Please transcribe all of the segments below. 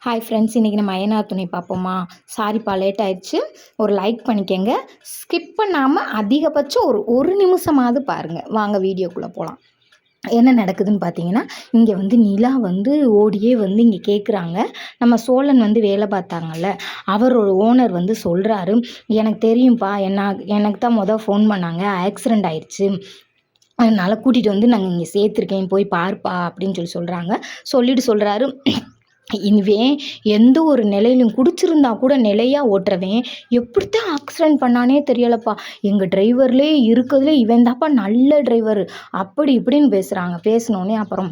Hi friends, இன்றைக்கி நம்ம அய்யனார் துணை பார்ப்போமா? சாரிப்பா, லேட் ஆயிடுச்சு. ஒரு லைக் பண்ணிக்கங்க. ஸ்கிப் பண்ணாமல் அதிகபட்சம் ஒரு நிமிஷமாவது பாருங்கள். வாங்க வீடியோக்குள்ளே போகலாம். என்ன நடக்குதுன்னு பார்த்தீங்கன்னா, இங்கே நிலா ஓடியே இங்கே கேட்குறாங்க. நம்ம சோழன் வேலை பார்த்தாங்கல்ல, அவரோட ஓனர் சொல்கிறாரு, எனக்கு தெரியும்ப்பா, எனக்கு தான் ஃபோன் பண்ணாங்க, ஆக்சிடெண்ட் ஆயிடுச்சு, அதனால் கூட்டிகிட்டு நாங்கள் இங்கே சேர்த்துருக்கேன், போய் பார்ப்பா அப்படின்னு சொல்கிறாங்க. சொல்லிட்டு சொல்கிறாரு, இனிவே எந்த ஒரு நிலையிலும் குடிச்சிருந்தா கூட நிலையாக ஓட்டுறவன் எப்படித்தான் ஆக்சிடென்ட் பண்ணானே தெரியலப்பா, எங்கள் டிரைவர்லேயே இருக்கிறதுலே இவன் தாப்பா நல்ல டிரைவர், அப்படி இப்படின்னு பேசுகிறாங்க. பேசினோடனே அப்புறம்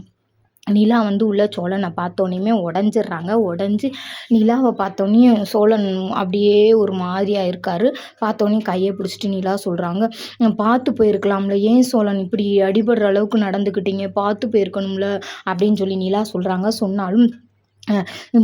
நிலா உள்ள சோழனை பார்த்தோன்னே உடஞ்சிடுறாங்க. உடஞ்சி நிலாவை பார்த்தோன்னே சோழன் அப்படியே ஒரு மாதிரியாக இருக்கார். பார்த்தோன்னே கையை பிடிச்சிட்டு நிலா சொல்கிறாங்க, பார்த்து போயிருக்கலாம்ல, ஏன் சோழன் இப்படி அடிபடுற அளவுக்கு நடந்துக்கிட்டீங்க, பார்த்து போயிருக்கணும்ல அப்படின்னு சொல்லி நிலா சொல்கிறாங்க. சொன்னாலும்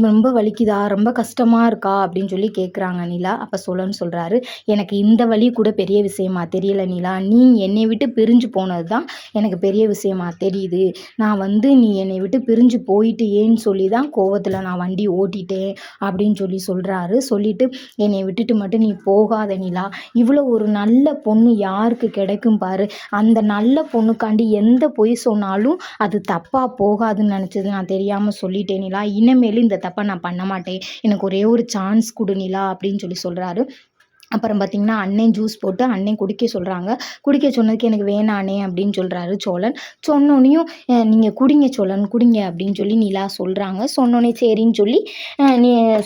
ரொம்ப வலிக்குதா, ரொம்ப கஷ்டமாக இருக்கா அப்படின்னு சொல்லி கேட்குறாங்க நிலா. அப்போ சோழன் சொல்கிறாரு, எனக்கு இந்த வலி கூட பெரிய விஷயமா தெரியல நிலா, நீ என்னை விட்டு பிரிஞ்சு போனது தான் எனக்கு பெரிய விஷயமா தெரியுது. நான் நீ என்னை விட்டு பிரிஞ்சு போயிட்டு ஏன்னு சொல்லி தான் கோவத்தில் நான் வண்டி ஓட்டிட்டேன் அப்படின்னு சொல்கிறாரு. சொல்லிட்டு என்னை விட்டுட்டு மட்டும் நீ போகாத நிலா, இவ்வளோ ஒரு நல்ல பொண்ணு யாருக்கு கிடைக்கும் பாரு, அந்த நல்ல பொண்ணுக்காண்டி எந்த பொய் சொன்னாலும் அது தப்பாக போகாதுன்னு நினச்சது நான் தெரியாமல் சொல்லிட்டேன் நிலா, இனிமேல் இந்த தப்பை நான் பண்ண மாட்டேன், எனக்கு ஒரே ஒரு சான்ஸ் கொடு நிலா அப்படின்னு சொல்கிறாரு. அப்புறம் பார்த்திங்கன்னா, அண்ணன் ஜூஸ் போட்டு அண்ணன் குடிக்க சொல்கிறாங்க. குடிக்க சொன்னதுக்கு எனக்கு வேணானே அப்படின்னு சொல்கிறாரு சோழன். சொன்னோன்னையும் நீங்கள் குடிங்க சோழன், குடிங்க அப்படின்னு சொல்லி நிலா சொல்கிறாங்க. சொன்னோன்னே சரின்னு சொல்லி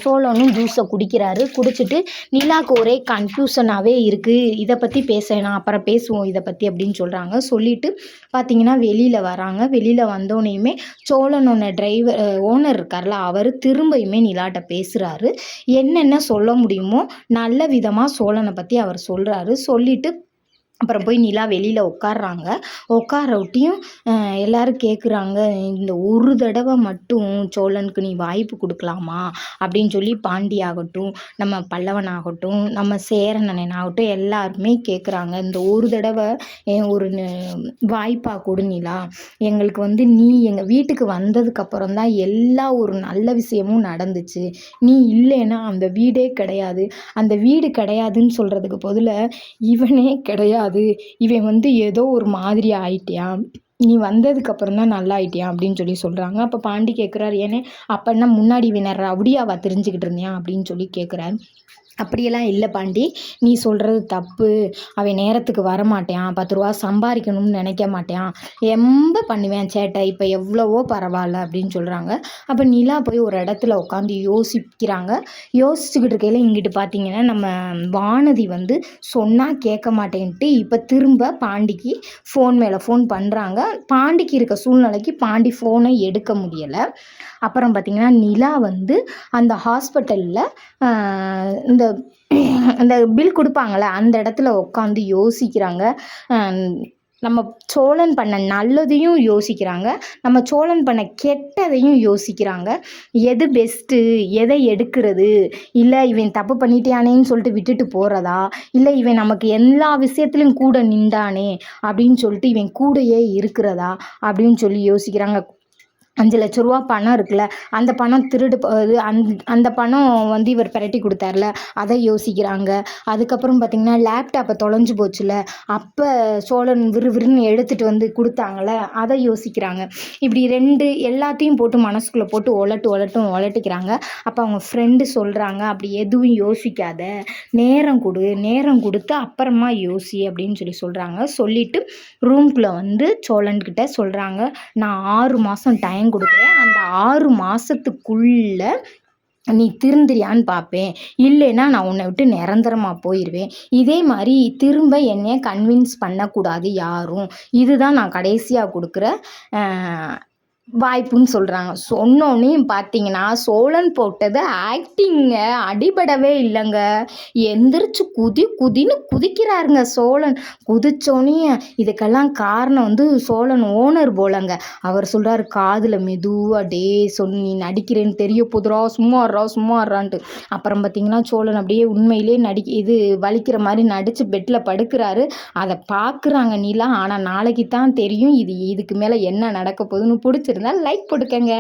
சோழனும் ஜூஸை குடிக்கிறாரு. குடிச்சிட்டு நிலாவுக்கு ஒரே கன்ஃபியூஷனாகவே இருக்குது, இதை பற்றி பேசணும், அப்புறம் பேசுவோம் இதை பற்றி அப்படின்னு சொல்கிறாங்க. சொல்லிவிட்டு பார்த்திங்கன்னா வெளியில் வராங்க. வெளியில் வந்தோடனேயுமே சோழனோட ஓனர் இருக்கார்ல, அவர் திரும்பியுமே நிலாட்ட பேசுகிறாரு. என்னென்ன சொல்ல முடியுமோ நல்ல விதமாக சோழனை பற்றி அவர் சொல்கிறாரு. சொல்லிட்டு அப்புறம் போய் நிலா வெளியில் உட்காடுறாங்க. உட்கார விட்டியும் எல்லோரும் கேட்குறாங்க, இந்த ஒரு தடவை மட்டும் சோழனுக்கு நீ வாய்ப்பு கொடுக்கலாமா அப்படின்னு சொல்லி பாண்டி ஆகட்டும், நம்ம பல்லவன் ஆகட்டும், நம்ம சேரன் ஆகட்டும், எல்லாருமே கேட்குறாங்க, இந்த ஒரு தடவை ஒரு வாய்ப்பாக கொடு நிலா, எங்களுக்கு நீ எங்கள் வீட்டுக்கு வந்ததுக்கப்புறம் தான் எல்லா ஒரு நல்ல விஷயமும் நடந்துச்சு, நீ இல்லைன்னா அந்த வீடே கிடையாது, அந்த வீடு கிடையாதுன்னு சொல்கிறதுக்கு பதிலாக இவனே கிடையாது, இவன் ஏதோ ஒரு மாதிரி ஆயிட்டியான், நீ வந்ததுக்கப்புறம் தான் நல்லா ஆயிட்டியா அப்படின்னு சொல்கிறாங்க. அப்போ பாண்டி கேட்குறாரு, ஏன்னே அப்போன்னா முன்னாடி இவன் ரவுடியாவா தெரிஞ்சுக்கிட்டு இருந்தியா அப்படின்னு கேட்குறாரு. அப்படியெல்லாம் இல்லை பாண்டி, நீ சொல்கிறது தப்பு, அவன் நேரத்துக்கு வரமாட்டான், 10 ரூபா சம்பாதிக்கணும்னு நினைக்க மாட்டான், ரொம்ப பண்ணுவேன் சேட்டை, இப்போ எவ்வளவோ பரவாயில்ல அப்படின்னு சொல்கிறாங்க. அப்போ நிலா போய் ஒரு இடத்துல உட்காந்து யோசிக்கிறாங்க. யோசிச்சுக்கிட்டு இருக்கையில் இங்கிட்டு பார்த்தீங்கன்னா நம்ம வானதி சொன்னால் கேட்க மாட்டேன்ட்டு இப்போ திரும்ப பாண்டிக்கு ஃபோன் மேலே ஃபோன் பண்ணுறாங்க. பாண்டிக்கு இருக்க சூழ்நிலைக்கு பாண்டி ஃபோனை எடுக்க முடியலை. அப்புறம் பார்த்திங்கன்னா நிலா அந்த ஹாஸ்பிட்டலில் இந்த பில் கொடுப்பாங்களே அந்த இடத்துல உட்காந்து யோசிக்கிறாங்க. நம்ம சோழன் பண்ண நல்லதையும் யோசிக்கிறாங்க, நம்ம சோழன் பண்ண கெட்டதையும் யோசிக்கிறாங்க. எது பெஸ்ட்டு, எதை எடுக்கிறது, இல்லை இவன் தப்பு பண்ணிட்டானேன்னு சொல்லிட்டு விட்டுட்டு போகிறதா, இல்லை இவன் நமக்கு எல்லா விஷயத்துலையும் கூட நின்றானே அப்படின்னு சொல்லிட்டு இவன் கூடையே இருக்கிறதா அப்படின்னு யோசிக்கிறாங்க. 5 லட்ச ரூபா பணம் இருக்குல்ல, அந்த பணம் திருடு அந்த பணம் இவர் பிரட்டி கொடுத்தார்ல, அதை யோசிக்கிறாங்க. அதுக்கப்புறம் பார்த்திங்கன்னா லேப்டாப்பை தொலைஞ்சு போச்சுல, அப்போ சோழன் விறுவிறுன்னு எடுத்துகிட்டு கொடுத்தாங்கள, அதை யோசிக்கிறாங்க. இப்படி எல்லாத்தையும் போட்டு மனசுக்குள்ளே போட்டு ஒலட்டிக்கிறாங்க. அப்போ அவங்க ஃப்ரெண்டு சொல்கிறாங்க, அப்படி எதுவும் யோசிக்காத, நேரம் கொடுத்து அப்புறமா யோசி அப்படின்னு சொல்கிறாங்க. சொல்லிவிட்டு ரூம்குள்ளே சோழன்கிட்ட சொல்கிறாங்க, நான் 6 மாதம் டைம் கொடுக்குறேன், அந்த 6 மாதத்துக்குள்ள நீ திருந்துறியான்னு பார்ப்பேன், இல்லைன்னா நான் உன்னை விட்டு நிரந்தரமாக போயிடுவேன், இதே மாதிரி திரும்ப என்னைய கன்வின்ஸ் பண்ணக்கூடாது யாரும், இதுதான் நான் கடைசியாக கொடுக்குற வாய்ப்புன்னு சொல்கிறாங்க. சொன்னோன்னே பார்த்தீங்கன்னா சோழன் போட்டது ஆக்டிங்க, அடிபடவே இல்லைங்க, எந்திரிச்சு குதின்னு குதிக்கிறாருங்க சோழன். குதிச்சோன்னே இதுக்கெல்லாம் காரணம் சோழன் ஓனர் போலங்க. அவர் சொல்கிறாரு, காதில் மெதுவாக டே நீ நடிக்கிறேன்னு தெரிய போதுரா, சும்மாறான்ட்டு. அப்புறம் பார்த்தீங்கன்னா சோழன் அப்படியே உண்மையிலே வலிக்கிற மாதிரி நடித்து பெட்டில் படுக்கிறாரு. அதை பார்க்குறாங்க நிலா. ஆனால் நாளைக்கு தான் தெரியும் இதுக்கு மேலே என்ன நடக்க போகுதுன்னு. பிடிச்சிருந்தா லைக் போட்டுக்கங்க.